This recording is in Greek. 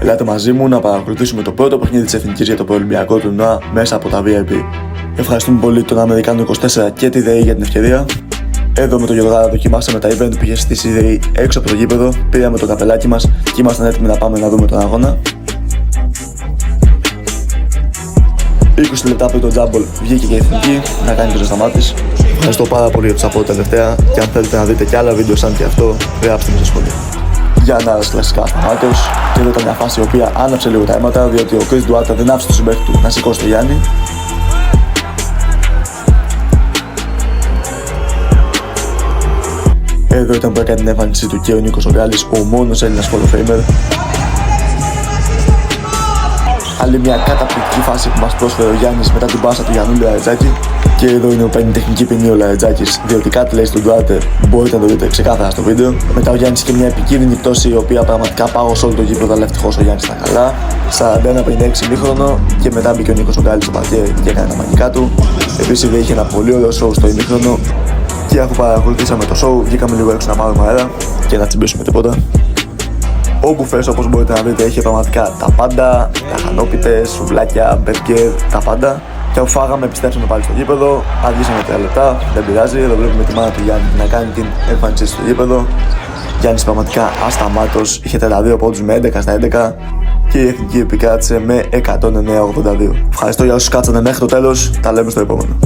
Ελάτε μαζί μου να παρακολουθήσουμε το πρώτο παιχνίδι της Εθνικής για το προολυμπιακό τουρνουά μέσα από τα VIP. Ευχαριστούμε πολύ τον Αμερικάνο 24 και τη ΔΕΗ για την ευκαιρία. Εδώ με τον Γιωργάρα δοκιμάσαμε τα event που είχε στήσει η ΔΕΗ έξω από το γήπεδο. Πήραμε το καπελάκι μας και ήμασταν έτοιμοι να πάμε να δούμε τον αγώνα. 20 λεπτά πριν το τζάμπολ βγήκε και η Εθνική να κάνει το ζεσταμά της. Ευχαριστώ πάρα πολύ για το support τελευταία και αν θέλετε να δείτε και άλλα βίντεο σαν και αυτό, γράψτε με στο σχόλιο. Για να κλασικά στα Μάρκος, και εδώ ήταν μια φάση η οποία άναψε λίγο τα αίματα, διότι ο Chris Duarte δεν άφησε το συμπαίχτη του να σηκώσει το Γιάννη. Εδώ ήταν που έκανε την εμφάνισή του και ο Νίκος ο Γκάλης, ο μόνος Έλληνας Hall of Famer. Άλλη μια καταπληκτική φάση που μας πρόσφερε ο Γιάννης μετά την πάσα του Γιαννούλη Λαρετζάκη. Και εδώ είναι που παίρνει τεχνική ποινή ο Λαρετζάκης, διότι κάτι λέει στον Duarte, μπορείτε να το δείτε ξεκάθαρα στο βίντεο. Μετά ο Γιάννης είχε μια επικίνδυνη πτώση, η οποία πραγματικά πάγωσε όλο το γήπεδο, αλλά ευτυχώς ο Γιάννης ήταν καλά. 41-56 ημίχρονο και μετά μπήκε ο Νίκος ο Γκάλης στο παρκέ και έκανε τα μαγικά του. Επίσης είχε ένα πολύ ωραίο show στο ημίχρονο. Και αφού παρακολουθήσαμε το show, βγήκαμε λίγο έξω να πάρουμε αέρα και να τσιμπήσουμε τίποτα. Ο μπουφές, όπως μπορείτε να δείτε, είχε πραγματικά τα πάντα, λαχανόπιτες, σουβλάκια, μπεργκέρ, τα πάντα. Και αφού φάγαμε, επιστρέψαμε πάλι στο γήπεδο, αργήσαμε 3 λεπτά, δεν πειράζει. Εδώ βλέπουμε τη μάνα του Γιάννη να κάνει την εμφάνισή στο γήπεδο. Γιάννης πραγματικά ασταμάτως, είχε 32 πόντους με 11 στα 11 και η Εθνική επικράτησε με 109-82. Ευχαριστώ για όσους κάτσανε μέχρι το τέλος, τα λέμε στο επόμενο.